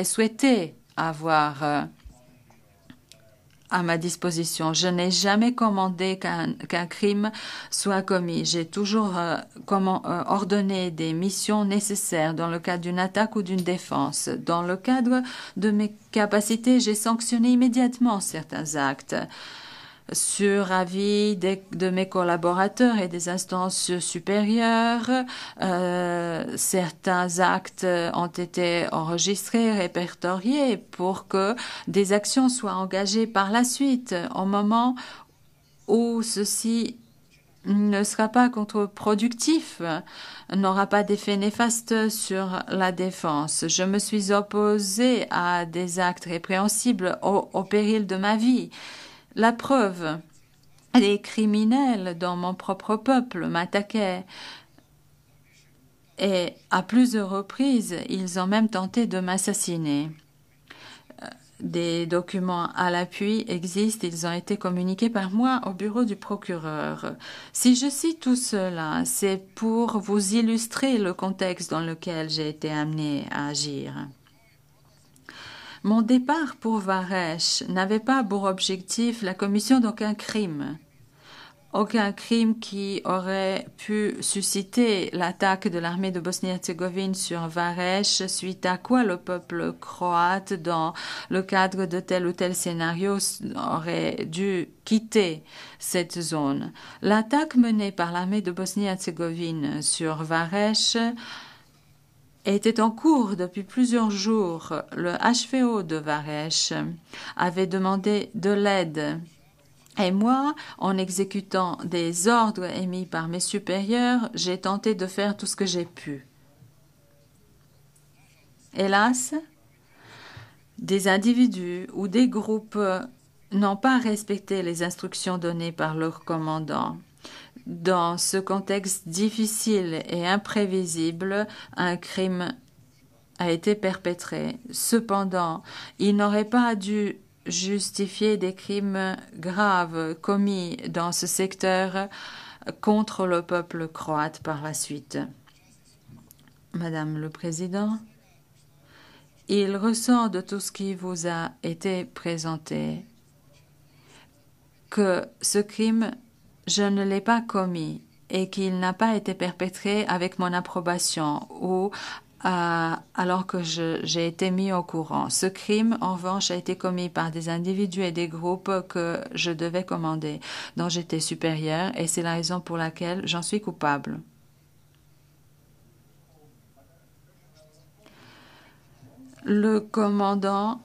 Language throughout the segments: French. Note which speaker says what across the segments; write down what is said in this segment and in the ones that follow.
Speaker 1: souhaité avoir à ma disposition. Je n'ai jamais commandé qu'un crime soit commis. J'ai toujours ordonné des missions nécessaires dans le cadre d'une attaque ou d'une défense. Dans le cadre de mes capacités, j'ai sanctionné immédiatement certains actes. Sur avis de mes collaborateurs et des instances supérieures, certains actes ont été enregistrés, répertoriés pour que des actions soient engagées par la suite au moment où ceci ne sera pas contre-productif, n'aura pas d'effet néfaste sur la défense. Je me suis opposée à des actes répréhensibles au péril de ma vie. La preuve, les criminels dans mon propre peuple m'attaquaient et à plusieurs reprises, ils ont même tenté de m'assassiner. Des documents à l'appui existent, ils ont été communiqués par moi au bureau du procureur. Si je cite tout cela, c'est pour vous illustrer le contexte dans lequel j'ai été amenée à agir. Mon départ pour Varesh n'avait pas pour objectif la commission d'aucun crime. Aucun crime qui aurait pu susciter l'attaque de l'armée de Bosnie-Herzégovine sur Varesh, suite à quoi le peuple croate, dans le cadre de tel ou tel scénario, aurait dû quitter cette zone. L'attaque menée par l'armée de Bosnie-Herzégovine sur Varesh était en cours depuis plusieurs jours. Le HVO de Varesh avait demandé de l'aide. Et moi, en exécutant des ordres émis par mes supérieurs, j'ai tenté de faire tout ce que j'ai pu. Hélas, des individus ou des groupes n'ont pas respecté les instructions données par leur commandant. Dans ce contexte difficile et imprévisible, un crime a été perpétré. Cependant, il n'aurait pas dû justifier des crimes graves commis dans ce secteur contre le peuple croate par la suite. Madame le Président, il ressort de tout ce qui vous a été présenté que ce crime, je ne l'ai pas commis et qu'il n'a pas été perpétré avec mon approbation ou alors que j'ai été mis au courant. Ce crime, en revanche, a été commis par des individus et des groupes que je devais commander, dont j'étais supérieur, et c'est la raison pour laquelle j'en suis coupable. Le commandant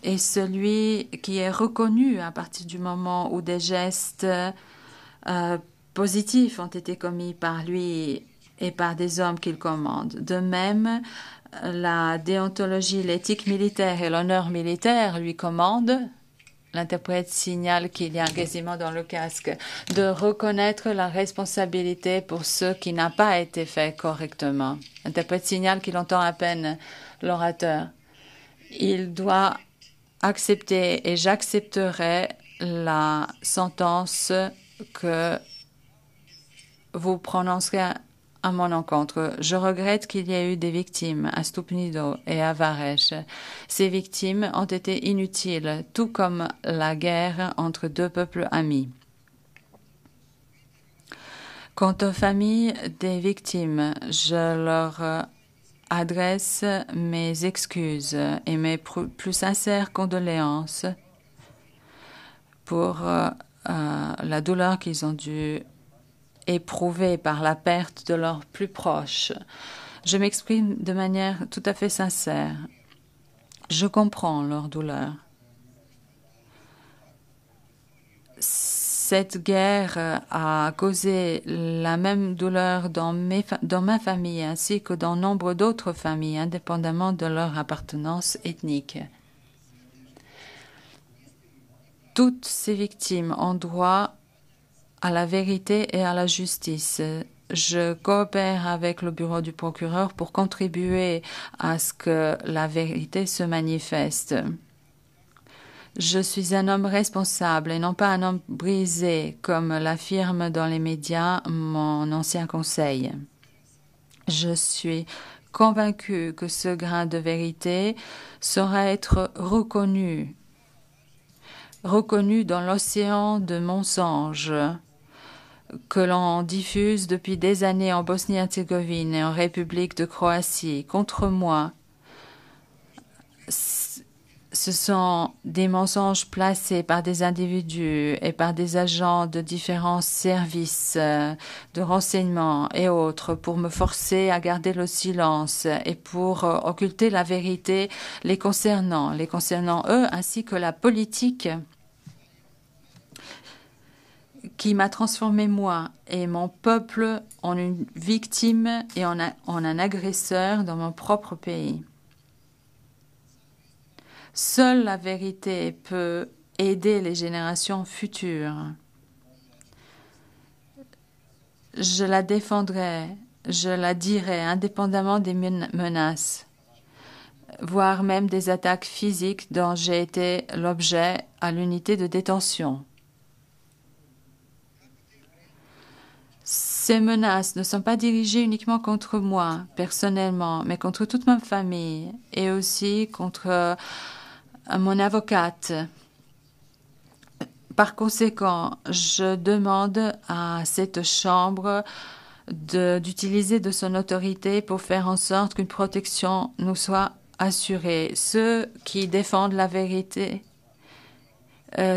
Speaker 1: est celui qui est reconnu à partir du moment où des gestes positifs ont été commis par lui et par des hommes qu'il commande. De même, la déontologie, l'éthique militaire et l'honneur militaire lui commandent. L'interprète signale qu'il y a un grésillement dans le casque, de reconnaître la responsabilité pour ce qui n'a pas été fait correctement. L'interprète signale qu'il entend à peine l'orateur. Il doit accepter et j'accepterai la sentence que vous prononcerez à mon encontre. Je regrette qu'il y ait eu des victimes à Stupnido et à Varesh. Ces victimes ont été inutiles, tout comme la guerre entre deux peuples amis. Quant aux familles des victimes, je leur adresse mes excuses et mes plus sincères condoléances pour la douleur qu'ils ont dû éprouver par la perte de leurs plus proches. Je m'exprime de manière tout à fait sincère. Je comprends leur douleur. Cette guerre a causé la même douleur dans ma famille ainsi que dans nombre d'autres familles, indépendamment de leur appartenance ethnique. Toutes ces victimes ont droit à la vérité et à la justice. Je coopère avec le bureau du procureur pour contribuer à ce que la vérité se manifeste. Je suis un homme responsable et non pas un homme brisé, comme l'affirme dans les médias mon ancien conseil. Je suis convaincu que ce grain de vérité saura être reconnu dans l'océan de mensonges que l'on diffuse depuis des années en Bosnie-Herzégovine et en République de Croatie contre moi. Ce sont des mensonges placés par des individus et par des agents de différents services de renseignement et autres pour me forcer à garder le silence et pour occulter la vérité les concernant eux, ainsi que la politique qui m'a transformé moi et mon peuple en une victime et en un agresseur dans mon propre pays. Seule la vérité peut aider les générations futures. Je la défendrai, je la dirai indépendamment des menaces, voire même des attaques physiques dont j'ai été l'objet à l'unité de détention. Ces menaces ne sont pas dirigées uniquement contre moi, personnellement, mais contre toute ma famille et aussi contre mon avocate. Par conséquent, je demande à cette Chambre d'utiliser de son autorité pour faire en sorte qu'une protection nous soit assurée. Ceux qui défendent la vérité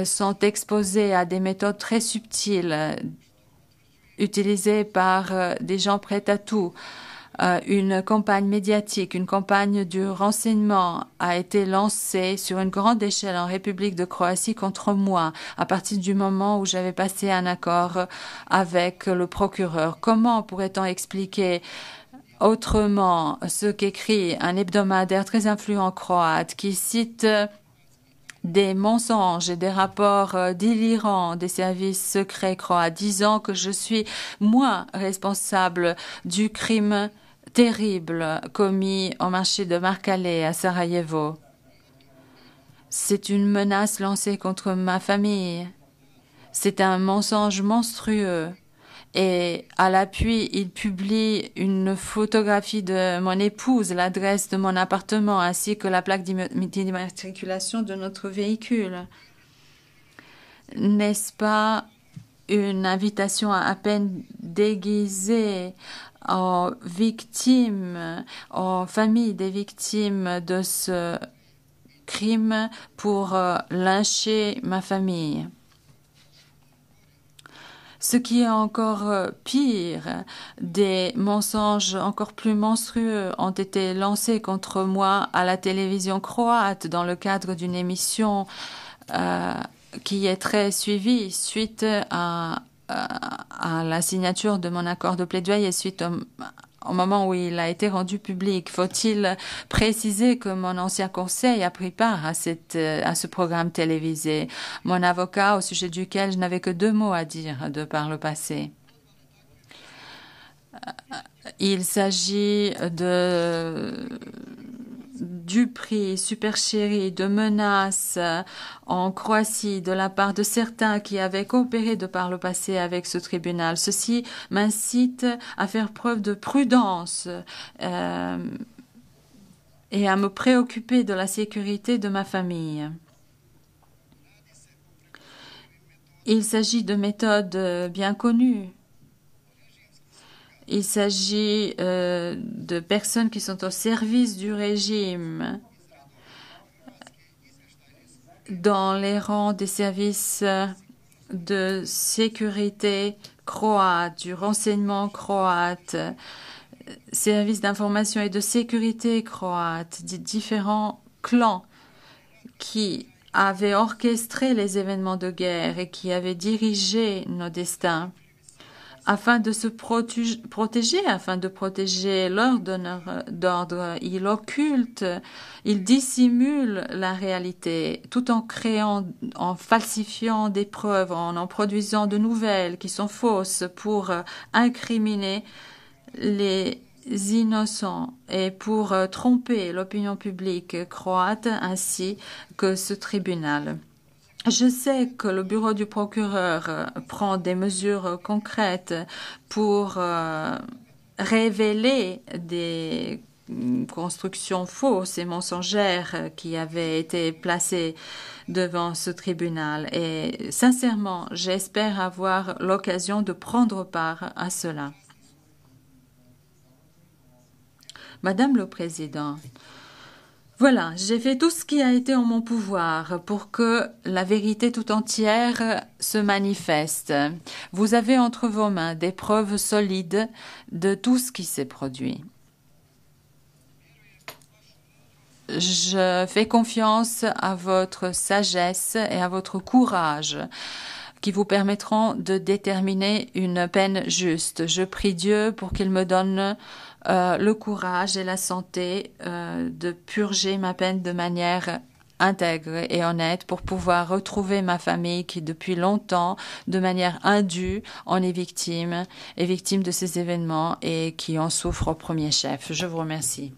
Speaker 1: sont exposés à des méthodes très subtiles utilisées par des gens prêts à tout. Une campagne médiatique, une campagne du renseignement a été lancée sur une grande échelle en République de Croatie contre moi à partir du moment où j'avais passé un accord avec le procureur. Comment pourrait-on expliquer autrement ce qu'écrit un hebdomadaire très influent croate qui cite des mensonges et des rapports délirants des services secrets croates disant que je suis, moi, responsable du crime terrible commis au marché de Markale à Sarajevo. C'est une menace lancée contre ma famille. C'est un mensonge monstrueux. Et à l'appui, il publie une photographie de mon épouse, l'adresse de mon appartement ainsi que la plaque d'immatriculation de notre véhicule. N'est-ce pas une invitation à peine déguisée aux victimes, aux familles des victimes de ce crime pour lyncher ma famille? Ce qui est encore pire, des mensonges encore plus monstrueux ont été lancés contre moi à la télévision croate dans le cadre d'une émission qui est très suivie suite à la signature de mon accord de plaidoyer suite au moment où il a été rendu public. Faut-il préciser que mon ancien conseil a pris part à ce programme télévisé, mon avocat au sujet duquel je n'avais que 2 mots à dire de par le passé. Il s'agit du prix superchéri de menaces en Croatie de la part de certains qui avaient coopéré de par le passé avec ce tribunal. Ceci m'incite à faire preuve de prudence et à me préoccuper de la sécurité de ma famille. Il s'agit de méthodes bien connues. Il s'agit de personnes qui sont au service du régime dans les rangs des services de sécurité croates, du renseignement croate, services d'information et de sécurité croates, des différents clans qui avaient orchestré les événements de guerre et qui avaient dirigé nos destins. Afin de se protéger, afin de protéger leur donneur d'ordre, il occulte, il dissimule la réalité tout en créant, en falsifiant des preuves, en produisant de nouvelles qui sont fausses pour incriminer les innocents et pour tromper l'opinion publique croate ainsi que ce tribunal. Je sais que le bureau du procureur prend des mesures concrètes pour révéler des constructions fausses et mensongères qui avaient été placées devant ce tribunal. Et sincèrement, j'espère avoir l'occasion de prendre part à cela. Madame le Président, voilà, j'ai fait tout ce qui a été en mon pouvoir pour que la vérité tout entière se manifeste. Vous avez entre vos mains des preuves solides de tout ce qui s'est produit. Je fais confiance à votre sagesse et à votre courage qui vous permettront de déterminer une peine juste. Je prie Dieu pour qu'il me donne le courage et la santé de purger ma peine de manière intègre et honnête pour pouvoir retrouver ma famille qui depuis longtemps, de manière indue, en est victime de ces événements et qui en souffre au premier chef. Je vous remercie.